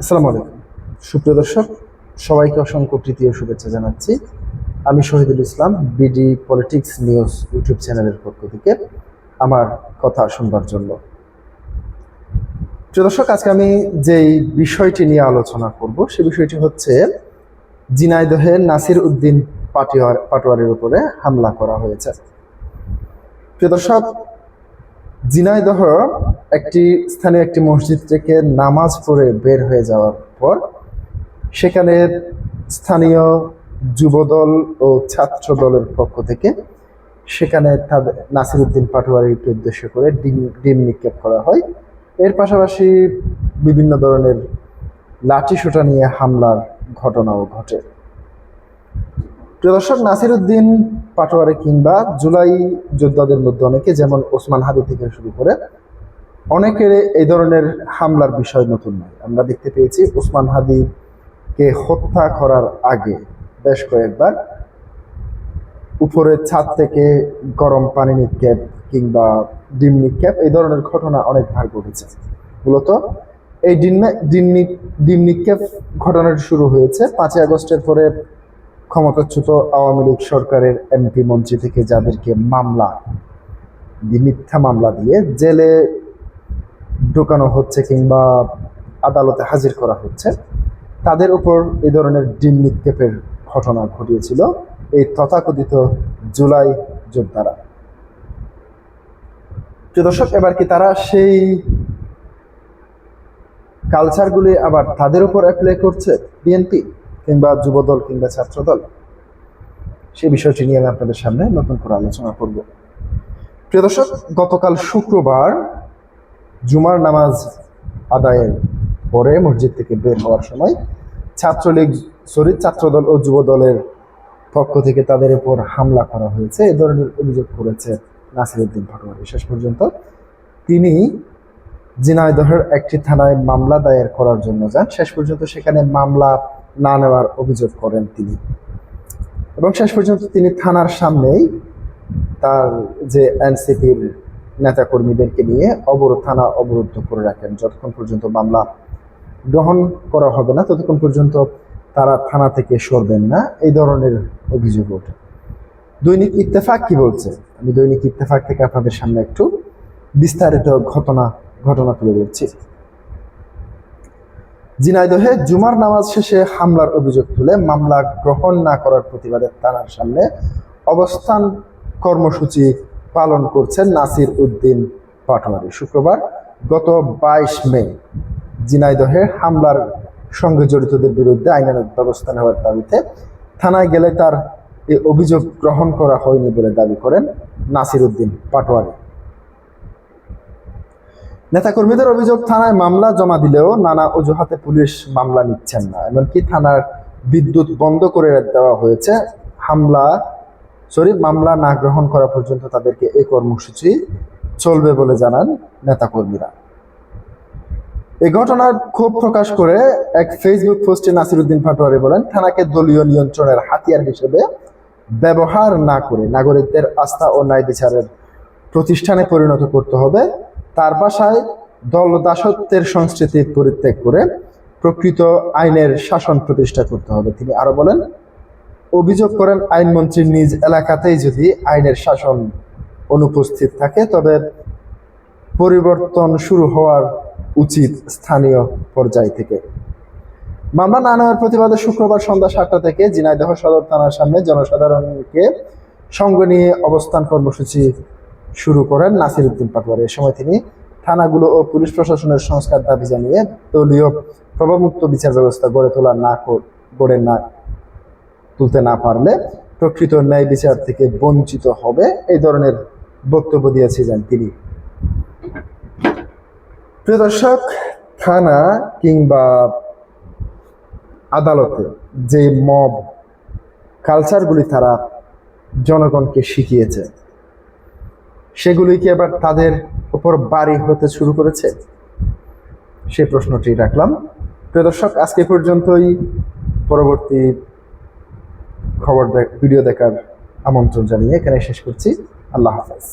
আসসালামু আলাইকুম সুপ্রিয় দর্শক, সবাইকে অসংখ্য প্রীতি ও শুভেচ্ছা জানাচ্ছি। আমি Shahidul Islam, BD politics news YouTube চ্যানেলের পক্ষ থেকে আমার কথা শুনবার জন্য। প্রিয় দর্শক, আজকে আমি যেই বিষয়টি নিয়ে আলোচনা করব সে বিষয়টি হচ্ছে ঝিনাইদহের নাসির উদ্দিন পাটোয়ারির উপরে হামলা করা হয়েছে। প্রিয় দর্শক, ঝিনাইদহ একটি স্থানীয় একটি মসজিদ থেকে নামাজ পড়ে বের হয়ে যাওয়ার পর সেখানে স্থানীয় যুবদল ও ছাত্র দলের পক্ষ থেকে সেখানে তাদের নাসির উদ্দিন পাটোয়ারিকে উদ্দেশ্য করে ডিম নিক্ষেপ করা হয়। এর পাশাপাশি বিভিন্ন ধরনের লাঠিসোঁটা নিয়ে হামলার ঘটনাও ঘটে। প্রিয় দর্শক, নাসির উদ্দিন পাটোয়ারি কিংবা জুলাই যোদ্ধাদের মধ্যে অনেকে, যেমন ওসমান হাদি থেকে শুরু করে অনেকের এই ধরনের হামলার বিষয় নতুন নয়। আমরা দেখতে পেয়েছি ওসমান হাদিকে হত্যা করার আগে বেশ কয়েকবার উপরের ছাদ থেকে গরম পানি নিক্ষেপ কিংবা ডিম নিক্ষেপ এই ধরনের ঘটনা অনেকবার ঘটেছে। মূলত এই ডিম নিক্ষেপ ঘটনাটি শুরু হয়েছে 5ই আগস্টের পরে ক্ষমতাচ্যুত আওয়ামী লীগ সরকারের এমপি মন্ত্রী থেকে যাদেরকে মিথ্যা মামলা দিয়ে জেলে ঢোকানো হচ্ছে কিংবা আদালতে হাজির করা হচ্ছে, তাদের উপর এই ধরনের ডিম নিক্ষেপের ঘটনা ঘটিয়েছিল এই তথাকথিত জুলাই যোদ্ধারা। প্রিয় দর্শক, এবার কি তারা সেই কালচারগুলি আবার তাদের উপর অ্যাপ্লাই করছে বিএনপি কিংবা যুবদল কিংবা ছাত্রদল? সেই বিষয়টি নিয়ে আমি আপনাদের সামনে নতুন করে আলোচনা করব। প্রিয় দর্শক, গতকাল শুক্রবার জুমার নামাজ আদায়ের পরে মসজিদ থেকে বের হওয়ার সময় ছাত্রদল ও যুবদলের পক্ষ থেকে তাদের উপর হামলা করা হয়েছে, এ ধরনের অভিযোগ করেছে নাসির উদ্দিন পাটোয়ারি। শেষ পর্যন্ত তিনি ঝিনাইদহের একটি থানায় মামলা দায়ের করার জন্য যান। শেষ পর্যন্ত সেখানে মামলা না নেওয়ার অভিযোগ করেন তিনি, এবং শেষ পর্যন্ত তিনি থানার সামনেই তার যে এনসিপির নেতাকর্মীদেরকে নিয়ে থানা অবরুদ্ধ করে রাখেন। যতক্ষণ পর্যন্ত মামলা গ্রহণ করা হবে না ততক্ষণ পর্যন্ত তারা থানা থেকে সরবেন না, এই ধরনের অভিযোগ ওঠে। দৈনিক ইত্তেফাক কি বলছে, আমি দৈনিক ইত্তেফাক থেকে আপনাদের সামনে একটু বিস্তারিত ঘটনা তুলে ধরছি। ঝিনাইদহে জুমার নামাজ শেষে হামলার অভিযোগ তুলে মামলা গ্রহণ না করার প্রতিবাদে থানার সামনে অবস্থান কর্মসূচি পালন করছেন নাসির উদ্দিন পাটোয়ারি। শুক্রবার গত 22 মে ঝিনাইদহে হামলার সঙ্গে জড়িতদের বিরুদ্ধে আইনানুগ ব্যবস্থা নেওয়ার দাবিতে থানায় গেলে তার এই অভিযোগ গ্রহণ করা হয়নি বলে দাবি করেন নাসির উদ্দিন পাটোয়ারি। নেতাকর্মীদের অভিযোগ, থানায় মামলা জমা দিলেও নানা অজুহাতে পুলিশ মামলা নিচ্ছেন না, এমনকি থানার বিদ্যুৎ বন্ধ করে দেওয়া হয়েছে। মামলা না গ্রহণ করা পর্যন্ত তাদেরকে এই কর্মসূচি চলবে বলে জানান নেতাকর্মীরা। এই ঘটনার ক্ষোভ প্রকাশ করে এক ফেসবুক পোস্টে নাসির উদ্দিন পাটোয়ারি বলেন, থানাকে দলীয় নিয়ন্ত্রণের হাতিয়ার হিসেবে ব্যবহার না করে নাগরিকদের আস্থা ও ন্যায় বিচারের প্রতিষ্ঠানে পরিণত করতে হবে। তার ভাষায় দলদাসত্বের সংস্কৃতি পরিত্যাগ করে প্রকৃত আইনের শাসন প্রতিষ্ঠা করতে হবে। তিনি আরো বলেন, অভিযোগ করেন আইনমন্ত্রীর নিজ এলাকাতেই যদি আইনের শাসন অনুপস্থিত থাকে তবে পরিবর্তন শুরু হওয়ার উচিত স্থানীয় পর্যায় থেকে। মামলা না নেওয়ার প্রতিবাদে শুক্রবার সন্ধ্যা 7টা থেকে ঝিনাইদহ সদর থানার সামনে জনসাধারণকে সঙ্গে নিয়ে অবস্থান কর্মসূচি শুরু করেন নাসির উদ্দিন পাটোয়ারি। এ সময় তিনি থানাগুলো ও পুলিশ প্রশাসনের সংস্কার দাবি জানিয়ে দলীয় প্রভাবমুক্ত বিচার ব্যবস্থা গড়ে তুলতে না পারলে প্রকৃত ন্যায় বিচার থেকে বঞ্চিত হবে, এই ধরনের বক্তব্য দিয়েছিলেন তিনি। প্রিয় দর্শক, থানা কিংবা আদালতে যে মব কালচারগুলি তারা জনগণকে শিখিয়েছে সেগুলি কি এবার তাদের উপর বাড়ি হতে শুরু করেছে? সেই প্রশ্নটি রাখলাম। প্রিয় দর্শক, আজকে পর্যন্তই। পরবর্তী ভিডিও দেখার আমন্ত্রণ জানিয়ে এখানে শেষ করছি। আল্লাহ হাফেজ।